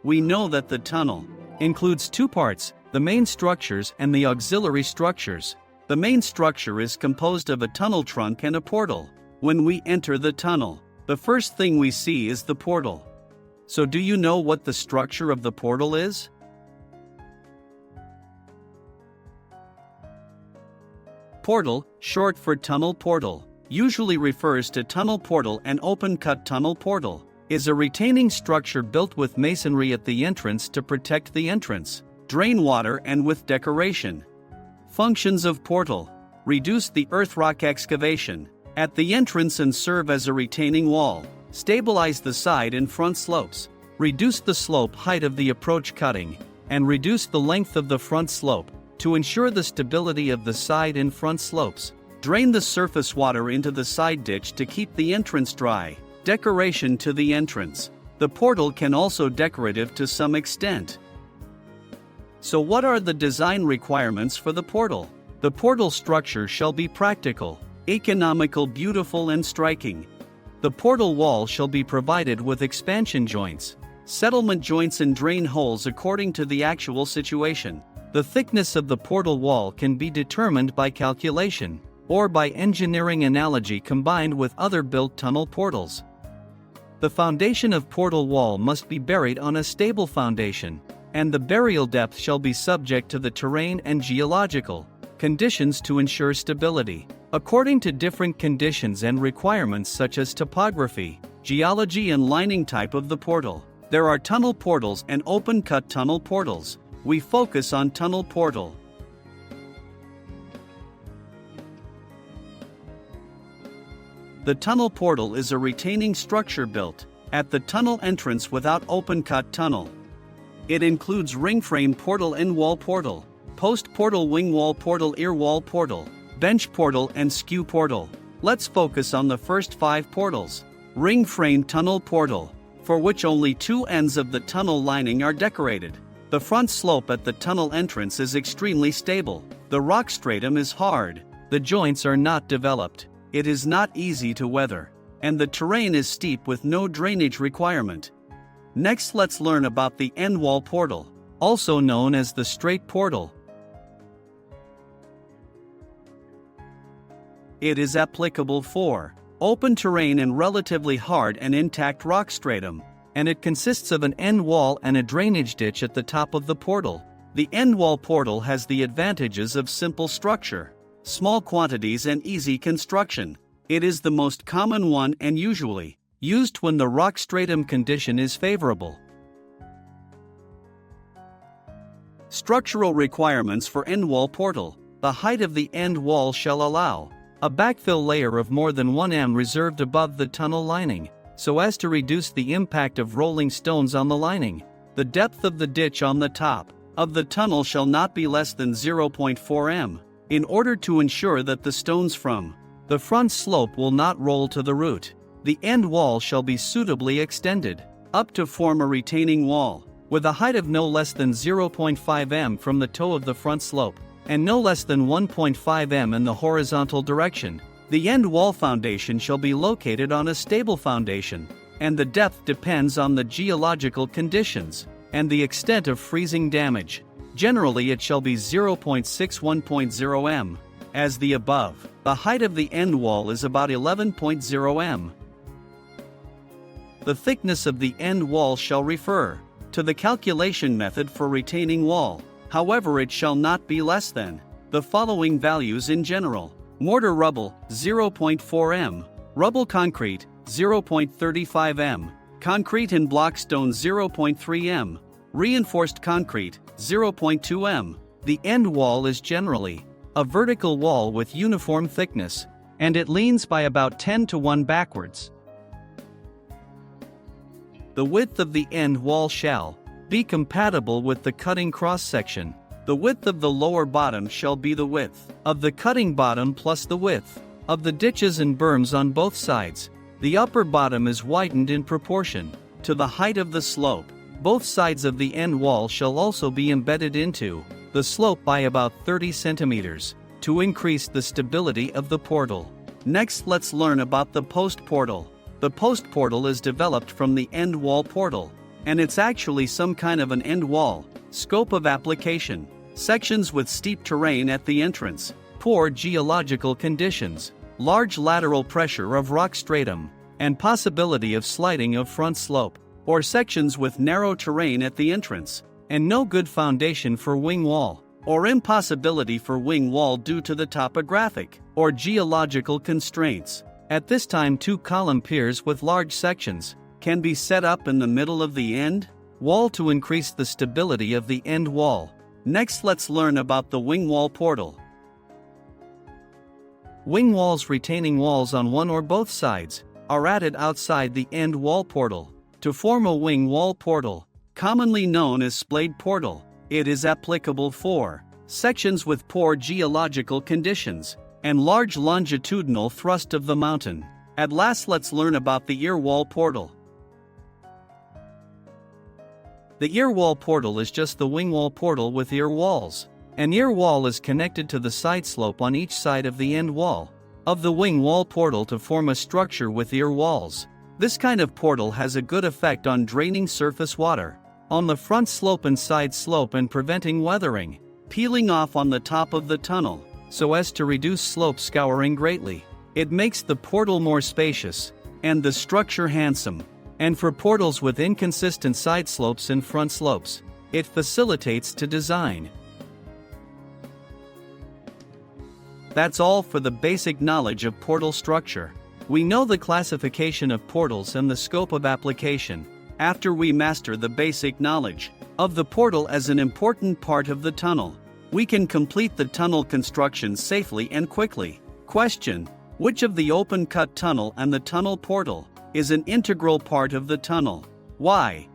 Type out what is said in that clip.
We know that the tunnel includes two parts, the main structures and the auxiliary structures. The main structure is composed of a tunnel trunk and a portal. When we enter the tunnel, the first thing we see is the portal. So do you know what the structure of the portal is? Portal, short for tunnel portal, usually refers to tunnel portal and open-cut tunnel portal, is a retaining structure built with masonry at the entrance to protect the entrance, drain water and with decoration. Functions of portal: reduce the earth-rock excavation at the entrance and serve as a retaining wall, stabilize the side and front slopes, reduce the slope height of the approach cutting, and reduce the length of the front slope, to ensure the stability of the side and front slopes. Drain the surface water into the side ditch to keep the entrance dry. Decoration to the entrance. The portal can also decorative to some extent. So what are the design requirements for the portal? The portal structure shall be practical, economical, beautiful and striking. The portal wall shall be provided with expansion joints, settlement joints and drain holes according to the actual situation. The thickness of the portal wall can be determined by calculation, or by engineering analogy combined with other built tunnel portals. The foundation of portal wall must be buried on a stable foundation, and the burial depth shall be subject to the terrain and geological conditions to ensure stability. According to different conditions and requirements such as topography, geology and lining type of the portal, there are tunnel portals and open-cut tunnel portals. We focus on tunnel portal. The tunnel portal is a retaining structure built at the tunnel entrance without open-cut tunnel. It includes ring frame portal, end wall portal, post portal, wing wall portal, ear wall portal, bench portal and skew portal. Let's focus on the first 5 portals. Ring frame tunnel portal, for which only 2 ends of the tunnel lining are decorated. The front slope at the tunnel entrance is extremely stable. The rock stratum is hard. The joints are not developed. It is not easy to weather, and the terrain is steep with no drainage requirement. Next, let's learn about the end wall portal, also known as the straight portal. It is applicable for open terrain and relatively hard and intact rock stratum, and it consists of an end wall and a drainage ditch at the top of the portal. The end wall portal has the advantages of simple structure, small quantities and easy construction. It is the most common one and usually used when the rock stratum condition is favorable. Structural requirements for end wall portal. The height of the end wall shall allow a backfill layer of more than 1 m reserved above the tunnel lining, so as to reduce the impact of rolling stones on the lining. The depth of the ditch on the top of the tunnel shall not be less than 0.4 m, in order to ensure that the stones from the front slope will not roll to the root. The end wall shall be suitably extended up to form a retaining wall, with a height of no less than 0.5 m from the toe of the front slope, and no less than 1.5 m in the horizontal direction. The end wall foundation shall be located on a stable foundation, and the depth depends on the geological conditions and the extent of freezing damage. Generally, it shall be 0.61 m. As the above, the height of the end wall is about 11.0 m. The thickness of the end wall shall refer to the calculation method for retaining wall. However, it shall not be less than the following values in general: mortar rubble 0.4 m, rubble concrete 0.35 m, concrete and block stone 0.3 m, reinforced concrete 0.2 m. The end wall is generally a vertical wall with uniform thickness, and it leans by about 10 to 1 backwards. The width of the end wall shall be compatible with the cutting cross-section. The width of the lower bottom shall be the width of the cutting bottom plus the width of the ditches and berms on both sides. The upper bottom is widened in proportion to the height of the slope. Both sides of the end wall shall also be embedded into the slope by about 30 centimeters to increase the stability of the portal. Next, let's learn about the post portal. The post portal is developed from the end wall portal. and it's actually some kind of an end wall. Scope of application: sections with steep terrain at the entrance, poor geological conditions, large lateral pressure of rock stratum, and possibility of sliding of front slope, or sections with narrow terrain at the entrance, and no good foundation for wing wall, or impossibility for wing wall due to the topographic or geological constraints. At this time, two column piers with large sections can be set up in the middle of the end wall to increase the stability of the end wall. Next, let's learn about the wing wall portal. Wing walls retaining walls on one or both sides are added outside the end wall portal to form a wing wall portal, commonly known as splayed portal. It is applicable for sections with poor geological conditions and large longitudinal thrust of the mountain. At last, let's learn about the ear wall portal. The ear wall portal is just the wing wall portal with ear walls. An ear wall is connected to the side slope on each side of the end wall of the wing wall portal to form a structure with ear walls. This kind of portal has a good effect on draining surface water on the front slope and side slope and preventing weathering, peeling off on the top of the tunnel, so as to reduce slope scouring greatly. It makes the portal more spacious and the structure handsome. And for portals with inconsistent side slopes and front slopes, it facilitates to design. That's all for the basic knowledge of portal structure. We know the classification of portals and the scope of application. After we master the basic knowledge of the portal as an important part of the tunnel, we can complete the tunnel construction safely and quickly. Question: which of the open cut tunnel and the tunnel portal is an integral part of the tunnel? Why?